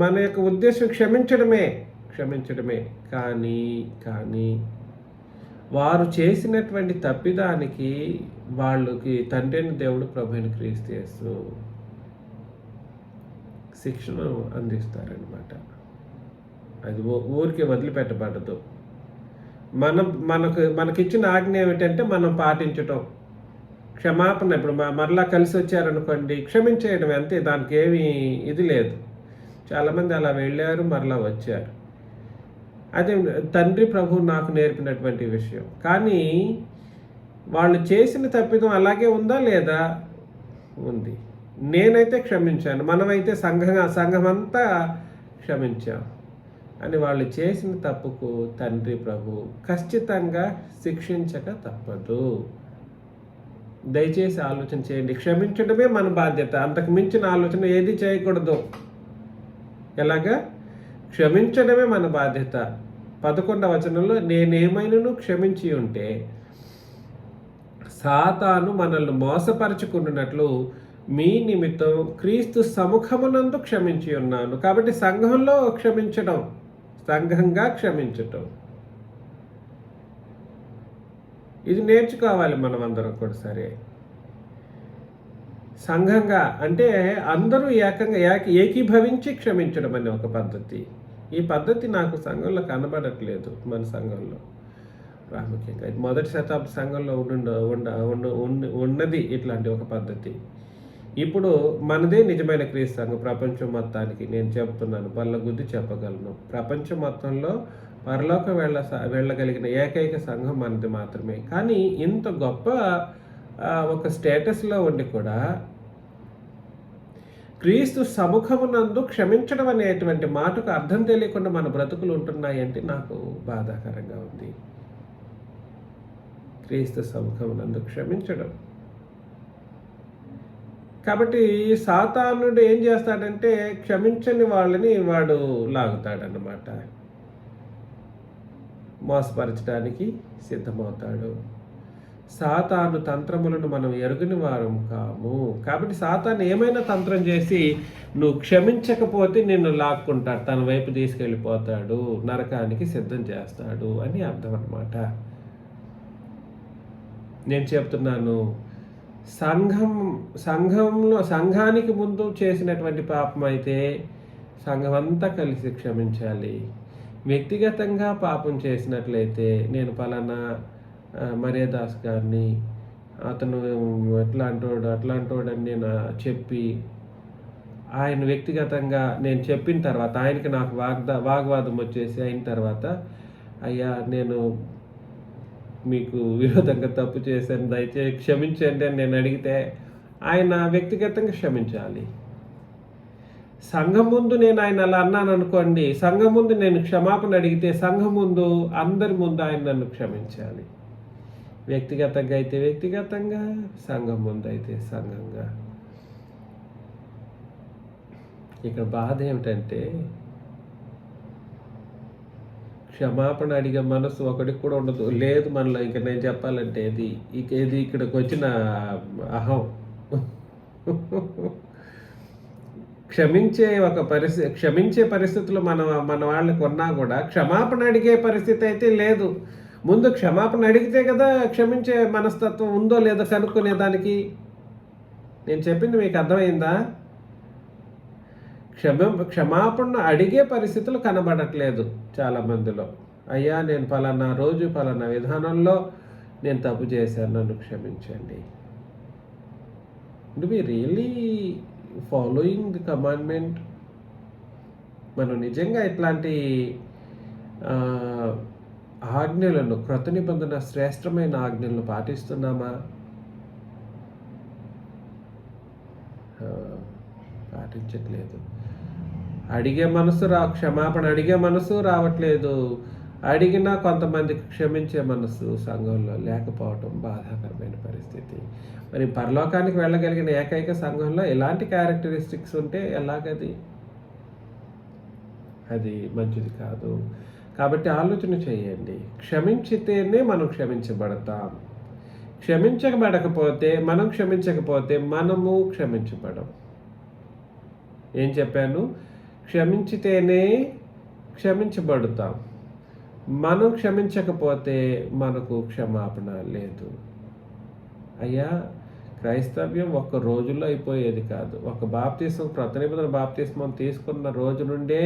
మన యొక్క ఉద్దేశం క్షమించడమే. కానీ వారు చేసినటువంటి తప్పిదానికి వాళ్ళకి తండ్రిని దేవుడు, ప్రభువైన క్రీస్తు యేసు శిక్షను అందిస్తారనమాట. అది ఊరికి వదిలిపెట్టబడదు. మనకిచ్చిన ఆజ్ఞ ఏమిటంటే మనం పాటించటం, క్షమాపణ. ఇప్పుడు మరలా కలిసి వచ్చారనుకోండి, క్షమించేయడం అంతే. దానికి ఏమీ ఇది లేదు. చాలామంది అలా వెళ్ళారు, మరలా వచ్చారు. అదే తండ్రి ప్రభు నాకు నేర్పినటువంటి విషయం. కానీ వాళ్ళు చేసిన తప్పిదం అలాగే ఉందా లేదా? ఉంది. నేనైతే క్షమించాను, మనమైతే సంఘమంతా క్షమించాం అని వాళ్ళు చేసిన తప్పుకు తండ్రి ప్రభు ఖచ్చితంగా శిక్షించక తప్పదు. దయచేసి ఆలోచన చేయండి. క్షమించడమే మన బాధ్యత. అంతకు మించిన ఆలోచన ఏది చేయకూడదు. ఎలాగా? క్షమించడమే మన బాధ్యత. 11వ వచనంలో, నేనేమైనాను క్షమించి ఉంటే సాతాను మనల్ని మోసపరచుకున్నట్లు మీ నిమిత్తం క్రీస్తు సముఖమునందు క్షమించి ఉన్నాను. కాబట్టి సంఘంలో క్షమించడం, సంఘంగా క్షమించటం, ఇది నేర్చుకోవాలి మనం అందరం కూడా. సరే, సంఘంగా అంటే అందరూ ఏకీభవించి క్షమించడం అనే ఒక పద్ధతి. ఈ పద్ధతి నాకు సంఘంలో కనబడట్లేదు. మన సంఘంలో ప్రాముఖ్యంగా మొదటి శతాబ్ద సంఘంలో ఉన్నది ఇట్లాంటి ఒక పద్ధతి. ఇప్పుడు మనదే నిజమైన క్రీస్తు సంఘం. ప్రపంచం మొత్తానికి నేను చెప్తున్నాను, బల్లగుద్ది చెప్పగలను. ప్రపంచం మొత్తంలో పరలోకం వెళ్ళగలిగిన ఏకైక సంఘం మనది మాత్రమే. కానీ ఇంత గొప్ప ఒక స్టేటస్లో ఉండి కూడా క్రీస్తు సముఖమునందు క్షమించడం అనేటువంటి మాటకు అర్థం తెలియకుండా మన బ్రతుకులు ఉంటున్నాయంటే నాకు బాధాకరంగా ఉంది. క్రీస్తు సముఖమునందు క్షమించడం. కాబట్టి సాతానుడు ఏం చేస్తాడంటే క్షమించని వాళ్ళని వాడు లాగుతాడన్నమాట, మోసపరచడానికి సిద్ధమవుతాడు. సాతాను తంత్రములను మనం ఎరుగని వారం కాము. కాబట్టి సాతాను ఏమైనా తంత్రం చేసి నువ్వు క్షమించకపోతే నిన్ను లాక్కుంటాడు, తన వైపు తీసుకెళ్ళిపోతాడు, నరకానికి సిద్ధం చేస్తాడు అని అర్థం అన్నమాట. నేను చెప్తున్నాను, సంఘానికి ముందు చేసినటువంటి పాపం అయితే సంఘం అంతా కలిసి క్షమించాలి. వ్యక్తిగతంగా పాపం చేసినట్లయితే నేను పలానా మర్యాదాస్ గారిని, అతను అట్లాంటోడని నేను చెప్పి, ఆయన వ్యక్తిగతంగా నేను చెప్పిన తర్వాత ఆయనకి నాకు వాగ్వాదం వచ్చేసి అయిన తర్వాత, అయ్యా నేను మీకు విరోధంగా తప్పు చేశాను, దయచేసి క్షమించండి అని నేను అడిగితే ఆయన వ్యక్తిగతంగా క్షమించాలి. సంఘం ముందు నేను ఆయన అలా అన్నాను అనుకోండి, సంఘం ముందు నేను క్షమాపణ అడిగితే సంఘం ముందు అందరి ముందు ఆయన నన్ను క్షమించాలి. వ్యక్తిగతంగా అయితే వ్యక్తిగతంగా, సంఘం ముందు అయితే సంఘంగా. ఇక్కడ బాధ ఏమిటంటే క్షమాపణ అడిగే మనసు ఒకడికి కూడా ఉండదు. లేదు మనలో. ఇంక నేను చెప్పాలంటే ఇది ఇక్కడికి వచ్చిన అహం. క్షమించే పరిస్థితులు మన వాళ్ళకి ఉన్నా కూడా క్షమాపణ అడిగే పరిస్థితి అయితే లేదు. ముందు క్షమాపణ అడిగితే కదా క్షమించే మనస్తత్వం ఉందో లేదో కనుక్కునేదానికి. నేను చెప్పింది మీకు అర్థమైందా? క్షమాపణ అడిగే పరిస్థితులు కనబడట్లేదు చాలామందిలో. అయ్యా నేను పలానా రోజు పలానా విధానంలో నేను తప్పు చేశాను, నన్ను క్షమించండి. Do we really following the commandment? మనం నిజంగా ఇట్లాంటి ఆజ్ఞలను, క్రొత్త నిబంధన శ్రేష్టమైన ఆజ్ఞలను పాటిస్తున్నామా? పాటించట్లేదు. క్షమాపణ అడిగే మనసు రావట్లేదు. అడిగినా కొంతమందికి క్షమించే మనసు సంఘంలో లేకపోవటం బాధాకరమైన పరిస్థితి. మరి పరలోకానికి వెళ్ళగలిగిన ఏకైక సంఘంలో ఎలాంటి క్యారెక్టరిస్టిక్స్ ఉంటే ఎలాగది? అది మంచిది కాదు. కాబట్టి ఆలోచన చేయండి. క్షమించితేనే మనం క్షమించబడతాం. మనం క్షమించకపోతే మనము క్షమించబడం. ఏం చెప్పాను? క్షమించితేనే క్షమించబడతాం. మనం క్షమించకపోతే మనకు క్షమాపణ లేదు. అయ్యా, క్రైస్తవ్యం ఒక్క రోజుల్లో అయిపోయేది కాదు. ఒక బాప్తిస్మం, క్రొత్త నిబంధన బాప్తిస్మం తీసుకున్న రోజు నుండే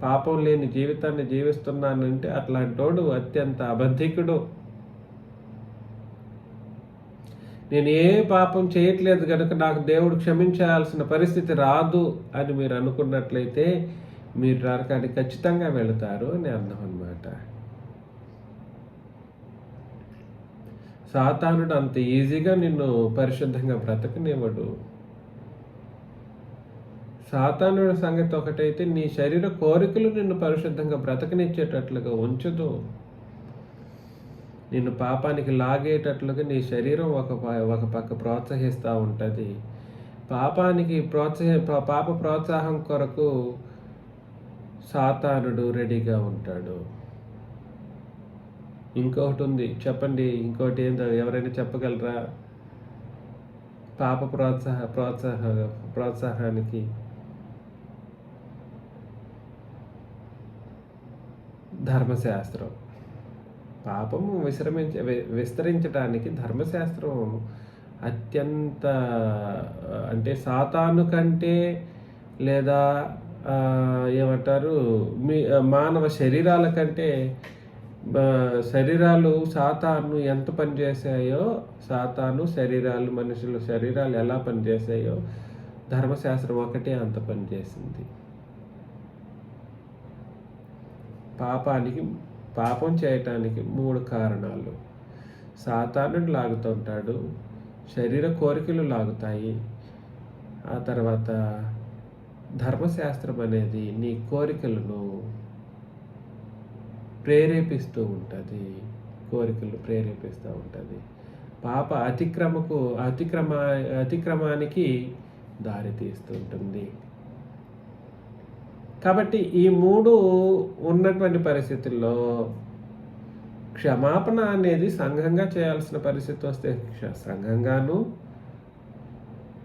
పాపం లేని జీవితాన్ని జీవిస్తున్నానంటే అట్లాంటోడు అత్యంత అబద్ధికుడు. నేను ఏ పాపం చేయట్లేదు కనుక నాకు దేవుడు క్షమించాల్సిన పరిస్థితి రాదు అని మీరు అనుకున్నట్లయితే మీరు నరకానికి ఖచ్చితంగా వెళతారు అని అర్థం అన్నమాట. సాతానుడు అంత ఈజీగా నిన్ను పరిశుద్ధంగా బ్రతకనివ్వడు. సాతానుడి సంగతి ఒకటైతే నీ శరీర కోరికలు నిన్ను పరిశుద్ధంగా బ్రతకనిచ్చేటట్లుగా ఉంచదు. నిన్ను పాపానికి లాగేటట్లుగా నీ శరీరం ఒక పక్క ప్రోత్సహిస్తూ ఉంటుంది. పాప ప్రోత్సాహం కొరకు సాతానుడు రెడీగా ఉంటాడు. ఇంకొకటి ఉంది, చెప్పండి. ఇంకోటి ఏందో ఎవరైనా చెప్పగలరా? పాప ప్రోత్సాహానికి ధర్మశాస్త్రం. పాపము విస్తరించడానికి ధర్మశాస్త్రం అత్యంత, అంటే సాతాను కంటే లేదా ఏమంటారు మానవ శరీరాల కంటే శరీరాలు సాతాను ఎంత పనిచేసాయో, సాతాను శరీరాలు, మనుషుల శరీరాలు ఎలా పనిచేసాయో ధర్మశాస్త్రం ఒకటే అంత పనిచేసింది. పాపం చేయటానికి 3 కారణాలు. సాతానుడు లాగుతుంటాడు, శరీర కోరికలు లాగుతాయి, ఆ తర్వాత ధర్మశాస్త్రం అనేది నీ కోరికలను ప్రేరేపిస్తూ ఉంటుంది. పాప అతిక్రమానికి దారి తీస్తూ ఉంటుంది. కాబట్టి ఈ 3 ఉన్నటువంటి పరిస్థితుల్లో క్షమాపణ అనేది సంఘంగా చేయాల్సిన పరిస్థితి వస్తే సంఘంగాను,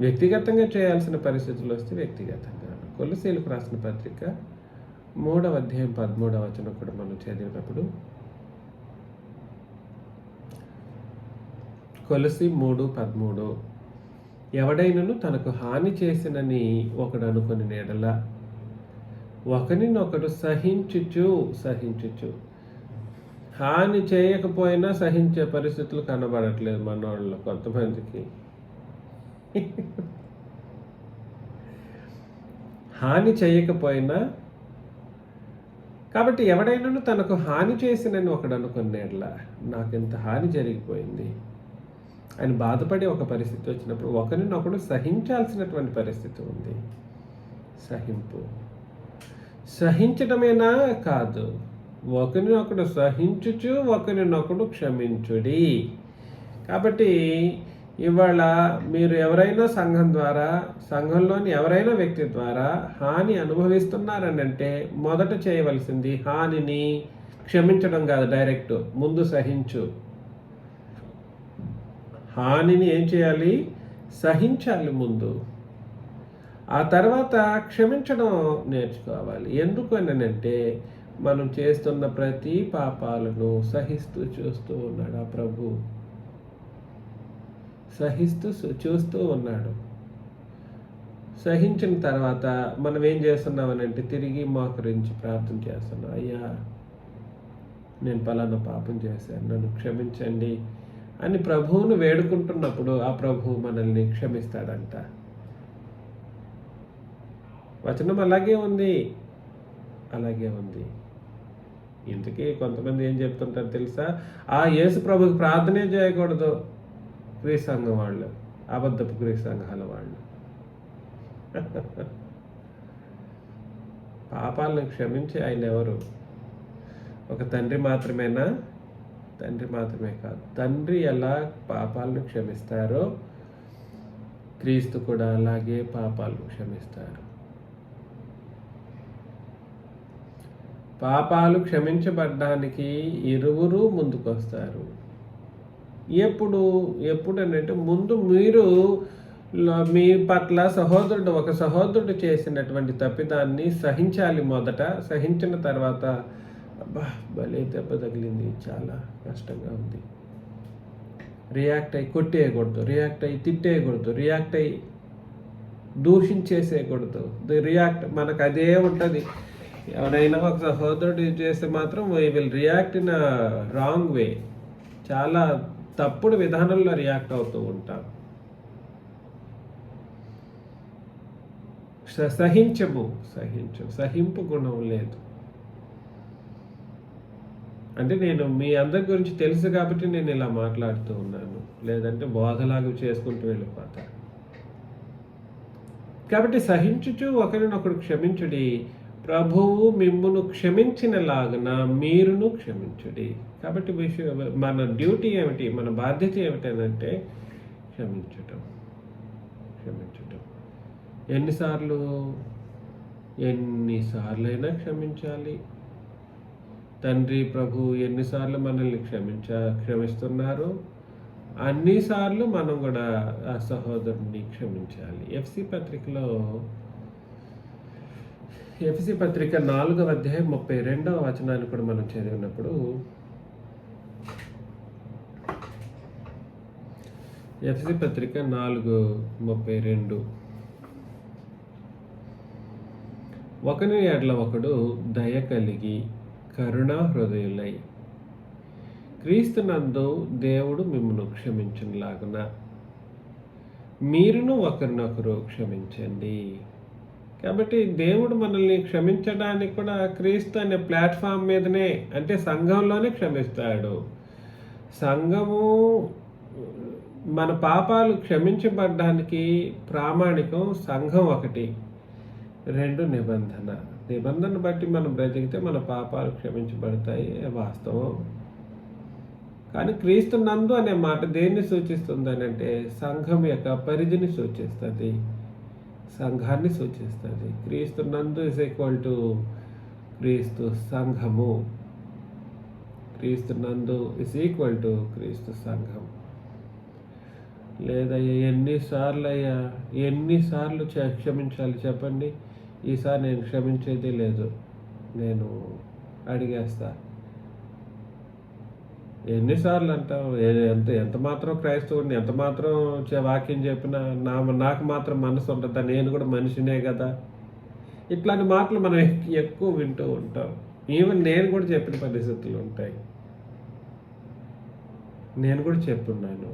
వ్యక్తిగతంగా చేయాల్సిన పరిస్థితులు వస్తే వ్యక్తిగతంగాను. కొలస్సీలకు రాసిన పత్రిక 3వ అధ్యాయం 13వ వచనం కూడా మనం చదివినప్పుడు, కొలస్సీ 3:13, ఎవడైనను తనకు హాని చేసినని ఒకడు అనుకుని ఎడల ఒకరినొకడు సహించుచు హాని చేయకపోయినా సహించే పరిస్థితులు కనబడట్లేదు మనోళ్ళు కొంతమందికి. హాని చేయకపోయినా, కాబట్టి ఎవడైనాను తనకు హాని చేసినని ఒకడు అనుకునేట్లా నాకింత హాని జరిగిపోయింది అని బాధపడే ఒక పరిస్థితి వచ్చినప్పుడు ఒకరినొకడు సహించాల్సినటువంటి పరిస్థితి ఉంది. సహించడమేనా కాదు, ఒకరినొకడు సహించుచు ఒకరినొకడు క్షమించుడి. కాబట్టి ఇవాళ మీరు ఎవరైనా సంఘం ద్వారా, సంఘంలోని ఎవరైనా వ్యక్తి ద్వారా హాని అనుభవిస్తున్నారని అంటే మొదట చేయవలసింది హానిని క్షమించడం కాదు, డైరెక్ట్ ముందు సహించు. హానిని ఏం చేయాలి? సహించాలి ముందు. ఆ తర్వాత క్షమించడం నేర్చుకోవాలి. ఎందుకు అంటే మనం చేస్తున్న ప్రతి పాపాలను సహిస్తూ చూస్తూ ఉన్నాడు ఆ ప్రభు. సహిస్తూ చూస్తూ ఉన్నాడు. సహించిన తర్వాత మనం ఏం చేస్తున్నామనంటే తిరిగి మోకరించి ప్రార్థన చేస్తున్నాం. అయ్యా, నేను పలానా పాపం చేశాను, నన్ను క్షమించండి అని ప్రభువును వేడుకుంటున్నప్పుడు ఆ ప్రభువు మనల్ని క్షమిస్తాడంట. వచనం అలాగే ఉంది. ఇంతకీ కొంతమంది ఏం చెప్తుంటారు తెలుసా? ఆ యేసు ప్రభుకి ప్రార్థనే చేయకూడదు క్రీస్తు సంఘం వాళ్ళు, అబద్ధపు క్రీస్తు సంఘాల వాళ్ళు. పాపాలను క్షమించి ఆయన ఎవరు? ఒక తండ్రి మాత్రమేనా? తండ్రి మాత్రమే కాదు, తండ్రి ఎలా పాపాలను క్షమిస్తారో క్రీస్తు కూడా అలాగే పాపాలను క్షమిస్తారు. పాపాలు క్షమించబడ్డానికి ఇరువురు ముందుకొస్తారు. ఎప్పుడు అంటే ముందు మీరు మీ పట్ల ఒక సహోదరుడు చేసినటువంటి తప్పిదాన్ని సహించాలి. మొదట సహించిన తర్వాత అబ్బా భలే దెబ్బ తగిలింది, చాలా కష్టంగా ఉంది, రియాక్ట్ అయ్యి కొట్టేయకూడదు, రియాక్ట్ అయ్యి తిట్టేయకూడదు, రియాక్ట్ అయ్యి దూషించేసేయకూడదు. మనకు అదే ఉంటుంది. ఎవరైనా ఒక సహోదరుడు చేస్తే మాత్రం we will react in wrong way, చాలా తప్పుడు విధానంలో రియాక్ట్ అవుతూ ఉంటాం. సహింపు గుణం లేదు. అంటే నేను మీ అందరి గురించి తెలుసు కాబట్టి నేను ఇలా మాట్లాడుతూ ఉన్నాను, లేదంటే బోధలాగా చేసుకుంటూ వెళ్ళిపోతా. కాబట్టి సహించుచు ఒకరినొకడు క్షమించుడి, ప్రభువు మిమ్మును క్షమించినలాగున మీరును క్షమించుడి. కాబట్టి మన డ్యూటీ ఏమిటి, మన బాధ్యత ఏమిటంటే క్షమించటం. ఎన్నిసార్లైనా క్షమించాలి. తండ్రి ప్రభు ఎన్నిసార్లు మనల్ని క్షమిస్తున్నారు, అన్నిసార్లు మనం కూడా ఆ సహోదరుని క్షమించాలి. ఎఫ్సి పత్రిక 4వ అధ్యాయం 32వ వచనాన్ని కూడా మనం చదివినప్పుడు, ఎఫ్సి పత్రిక 4:32, ఒకని ఎడల ఒకడు దయ కలిగి కరుణా హృదయులై క్రీస్తునందు దేవుడు మిమ్మును క్షమించులాగున మీరును ఒకరినొకరు క్షమించండి. కాబట్టి దేవుడు మనల్ని క్షమించడానికి కూడా క్రీస్తు అనే ప్లాట్ఫామ్ మీదనే, అంటే సంఘంలోనే క్షమిస్తాడు. సంఘము మన పాపాలు క్షమించబడ్డానికి ప్రామాణికం సంఘం ఒకటి, 2 నిబంధన బట్టి మనం బ్రతికితే మన పాపాలు క్షమించబడతాయి, వాస్తవం. కానీ క్రీస్తు నందు అనే మాట దేన్ని సూచిస్తుంది అని అంటే సంఘం యొక్క పరిధిని సూచిస్తుంది, సంఘాన్ని సూచిస్తుంది. క్రీస్తు నందు ఇస్ ఈక్వల్ టు క్రీస్తు సంఘము, క్రీస్తు నందు ఇస్ ఈక్వల్ టు క్రీస్తు సంఘం. లేదయ్యా ఎన్నిసార్లు క్షమించాలి చెప్పండి? ఈసారి నేను క్షమించేది లేదు, నేను అడిగేస్తా. ఎన్నిసార్లు అంటావు? ఎంత మాత్రం క్రైస్తవుడిని, ఎంత మాత్రం వాక్యం చెప్పినా నాకు మాత్రం మనసు ఉంటుందా? నేను కూడా మనిషినే కదా. ఇట్లాంటి మాటలు మనం ఎక్కువ వింటూ ఉంటాం. ఈవెన్ నేను కూడా చెప్పిన పరిస్థితులు ఉంటాయి. నేను కూడా చెప్పున్నాను.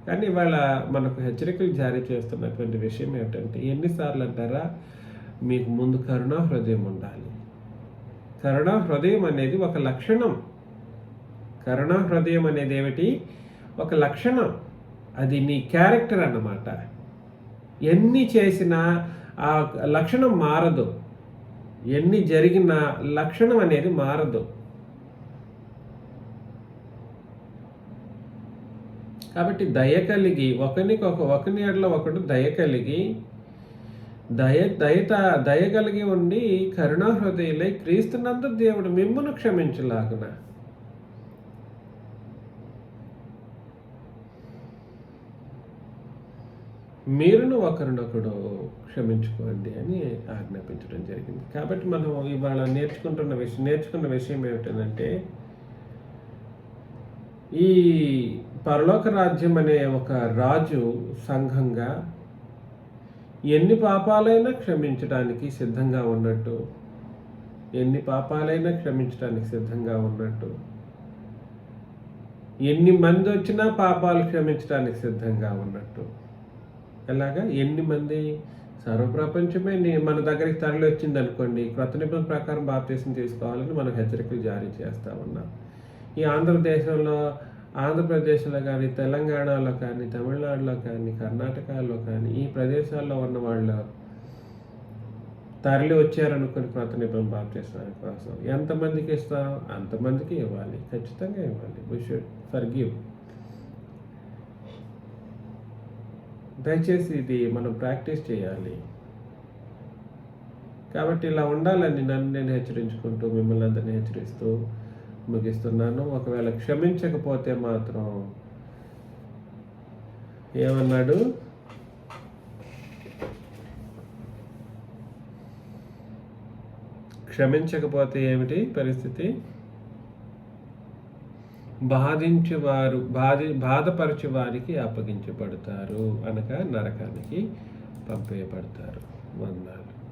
కానీ ఇవాళ మనకు హెచ్చరికలు జారీ చేస్తున్నటువంటి విషయం ఏమిటంటే, ఎన్నిసార్లు అంటారా, మీకు ముందు కరుణా హృదయం ఉండాలి. కరుణా హృదయం అనేది ఒక లక్షణం. కరుణా హృదయం అనేది ఏమిటి? ఒక లక్షణం. అది నీ క్యారెక్టర్ అన్నమాట. ఎన్ని చేసినా ఆ లక్షణం మారదు. ఎన్ని జరిగినా లక్షణం అనేది మారదు. కాబట్టి దయ కలిగి ఒకని ఎడల ఒకడు దయ కలిగి దయ కలిగి ఉండి కరుణా హృదయులై క్రీస్తునందు దేవుడు మిమ్మును క్షమించులాగున. మీరును ఒకరినొకడు క్షమించుకోండి అని ఆజ్ఞాపించడం జరిగింది. కాబట్టి మనం ఇవాళ నేర్చుకున్న విషయం ఏమిటంటే, ఈ పరలోక రాజ్యం అనే ఒక రాజు సంఘంగా ఎన్ని పాపాలైనా క్షమించడానికి సిద్ధంగా ఉన్నట్టు, ఎన్ని మంది వచ్చినా పాపాలు క్షమించడానికి సిద్ధంగా ఉన్నట్టు. ఎలాగా? ఎన్ని మంది? సర్వప్రపంచమే మన దగ్గరికి తరలి వచ్చింది అనుకోండి, క్రొత్త నిబంధన ప్రకారం బాప్తీసం తీసుకోవాలని మనం హెచ్చరికలు జారీ చేస్తూ ఉన్నాం. ఈ ఆంధ్రప్రదేశ్లో కానీ, తెలంగాణలో కానీ, తమిళనాడులో కానీ, కర్ణాటకలో కానీ, ఈ ప్రదేశాల్లో ఉన్న వాళ్ళు తరలి వచ్చారనుకుని క్రొత్త నిబంధన బాప్తీసం కోసం ఎంతమందికి ఇస్తాం? అంతమందికి ఇవ్వాలి, ఖచ్చితంగా ఇవ్వాలి. We should forgive. దయచేసి ఇది మనం ప్రాక్టీస్ చేయాలి. కాబట్టి ఇలా ఉండాలని నేను హెచ్చరించుకుంటూ, మిమ్మల్ని అందరినీ హెచ్చరిస్తూ ముగిస్తున్నాను. ఒకవేళ క్షమించకపోతే మాత్రం ఏమన్నాడు? క్షమించకపోతే ఏమిటి పరిస్థితి? బాధపరచు వారికి అప్పగించబడతారు అనగా నరకానికి పంపేయబడతారు. వందనాలు.